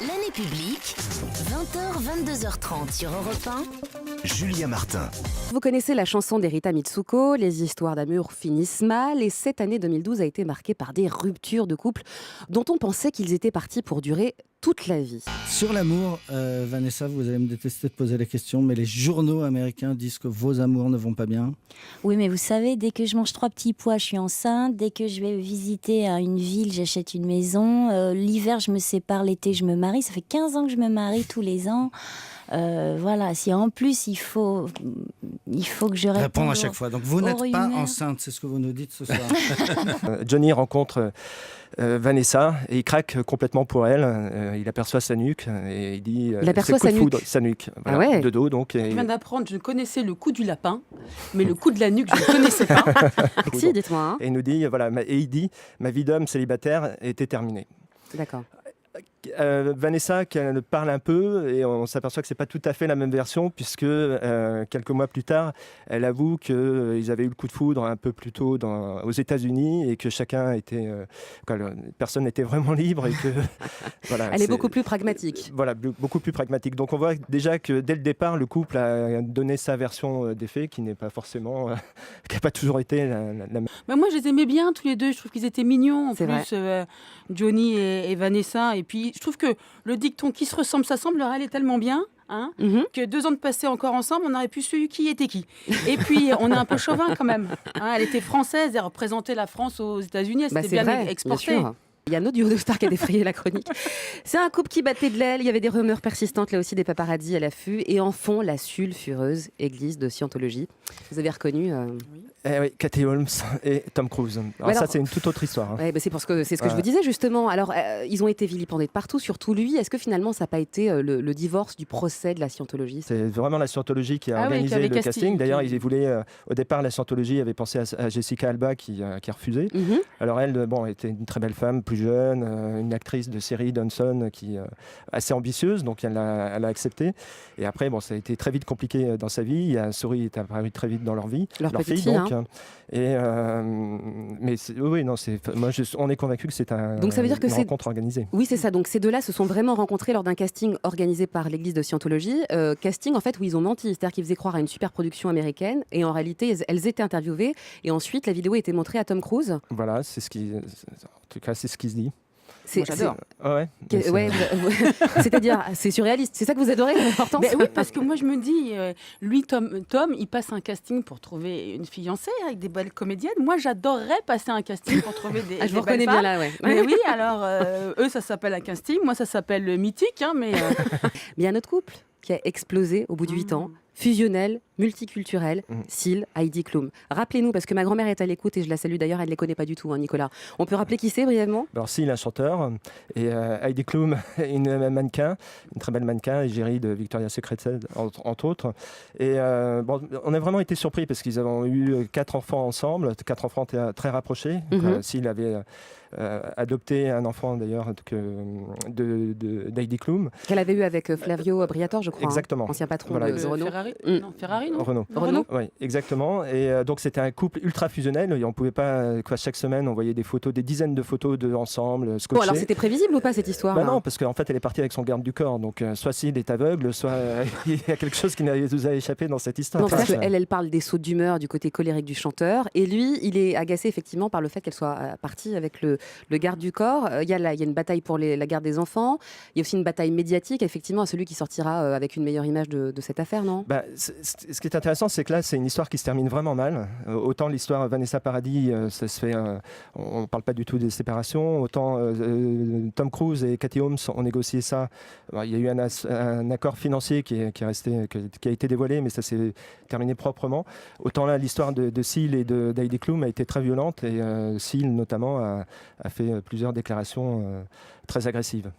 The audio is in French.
L'année publique, 20h, 22h30 sur Europe 1. Julia Martin. Vous connaissez la chanson d'Erita Mitsuko, les histoires d'amour finissent mal, et cette année 2012 a été marquée par des ruptures de couple dont on pensait qu'ils étaient partis pour durer toute la vie. Sur l'amour, Vanessa, vous allez me détester de poser la question, mais les journaux américains disent que vos amours ne vont pas bien. Oui, mais vous savez, dès que je mange 3 petits pois, je suis enceinte. Dès que je vais visiter une ville, j'achète une maison. L'hiver, je me sépare. L'été, je me marie. Ça fait 15 ans que je me marie tous les ans. Voilà, si en plus il faut que je réponde Répondre à chaque fois. Donc vous n'êtes pas rumeurs. enceinte, c'est ce que vous nous dites ce soir. Johnny rencontre Vanessa et il craque complètement pour elle. Il aperçoit sa nuque et il dit Il aperçoit c'est le coup sa de foudre, nuque. sa nuque, Ah ouais. de dos donc. Je viens d'apprendre, je connaissais le coup du lapin, mais le coup de la nuque, je ne connaissais pas. Si, dites-moi. Hein. Et il nous dit et il dit ma vie d'homme célibataire était terminée. D'accord. Vanessa qu'elle parle un peu et on s'aperçoit que c'est pas tout à fait la même version puisque quelques mois plus tard elle avoue qu'ils avaient eu le coup de foudre un peu plus tôt aux États-Unis et que chacun était personne n'était vraiment libre et que voilà, Elle est beaucoup plus pragmatique. voilà, beaucoup plus pragmatique. Donc on voit déjà que dès le départ le couple a donné sa version des faits qui n'est pas forcément qui n'a pas toujours été la même. Mais moi, je les aimais bien tous les deux. Je trouve qu'ils étaient mignons en C'est plus, Johnny et Vanessa. Et puis, je trouve que le dicton qui se ressemble s'assemble, leur elle est tellement bien. Hein, que 2 ans de passé encore ensemble, on aurait pu su qui était qui. Et puis, on est un peu chauvin quand même. Hein, elle était française, elle représentait la France aux États-Unis, elle Bah, s'était c'est bien vrai, exportée. bien sûr. Il y a un autre duo de stars qui a défrayé la chronique. C'est un couple qui battait de l'aile. Il y avait des rumeurs persistantes, là aussi, des paparazzis à l'affût. Et en fond, la sulfureuse église de Scientologie. Vous avez reconnu Oui, Katie Holmes et Tom Cruise. Alors ça, c'est une toute autre histoire. Hein. Ouais, bah c'est ce que je vous disais justement. Alors, ils ont été vilipendés de partout, surtout lui. Est-ce que finalement, ça n'a pas été le divorce du procès de la Scientologie? C'est vraiment la Scientologie qui a Ah oui, organisé qui avait le casting. casting. D'ailleurs, ils voulaient, au départ, la Scientologie avait pensé à Jessica Alba qui a refusé. Alors elle, était une très belle femme, plus jeune, une actrice de série Dawson qui assez ambitieuse, donc elle a accepté. Et après, ça a été très vite compliqué dans sa vie. Souris est apparu très vite dans leur vie, Leur petite fille, donc. Et mais oui, non, on est convaincu que c'est Donc ça veut dire que une c'est rencontre organisée. Oui, c'est ça. Donc ces deux-là se sont vraiment rencontrés lors d'un casting organisé par l'église de Scientologie. Casting, en fait, où ils ont menti. C'est-à-dire qu'ils faisaient croire à une super production américaine. Et en réalité, elles étaient interviewées. Et ensuite, la vidéo a été montrée à Tom Cruise. Voilà, en tout cas, c'est ce qui se dit. C'est, Moi, j'adore. Ouais. c'est-à-dire, c'est surréaliste. C'est ça que vous adorez, l'importance. Ben oui, parce que moi, je me dis, lui, Tom, il passe un casting pour trouver une fiancée avec des belles comédiennes. Moi, j'adorerais passer un casting pour trouver des Ah, je vous des belles reconnais bien femmes. là, ouais. Mais oui, alors, eux, ça s'appelle un casting. Moi, ça s'appelle le mythique. Hein, mais Mais il y a un autre couple qui a explosé au bout de 8 ans. Fusionnel, multiculturel, Seal, Heidi Klum. Rappelez-nous, parce que ma grand-mère est à l'écoute et je la salue d'ailleurs, elle ne les connaît pas du tout, hein, Nicolas. On peut rappeler qui c'est brièvement? Alors, Seal, un chanteur, et Heidi Klum, une mannequin, une très belle mannequin, égérie de Victoria's Secret, entre autres. Et on a vraiment été surpris parce qu'ils avaient eu 4 enfants ensemble, 4 enfants très rapprochés. Seal avait adopté un enfant d'ailleurs d'Heidi Klum. Qu'elle avait eu avec Flavio Briatore, je crois. Exactement. Ancien patron Voilà, de Renault. Ferrari, non Renault. Oui, exactement. Et donc c'était un couple ultra fusionnel. Et on pouvait pas, chaque semaine, on voyait des dizaines de photos ensemble, scotchées. Bon, alors c'était prévisible ou pas cette histoire? Non, parce qu'en fait, elle est partie avec son garde du corps. Donc, soit Sid est aveugle, soit il y a quelque chose qui nous a échappé dans cette histoire. Non, parce qu'elle parle des sautes d'humeur, du côté colérique du chanteur. Et lui, il est agacé effectivement par le fait qu'elle soit partie avec le garde du corps. Il y a une bataille pour la garde des enfants. Il y a aussi une bataille médiatique, effectivement, à celui qui sortira avec une meilleure image de cette affaire, non? Ce qui est intéressant, c'est que là, c'est une histoire qui se termine vraiment mal. Autant l'histoire Vanessa Paradis, ça se fait, on ne parle pas du tout des séparations. Autant Tom Cruise et Katie Holmes ont négocié ça. Alors, il y a eu un accord financier qui a été dévoilé, mais ça s'est terminé proprement. Autant là, l'histoire de Seal et d'Heidi Klum a été très violente et Seal, notamment, a fait plusieurs déclarations très agressives.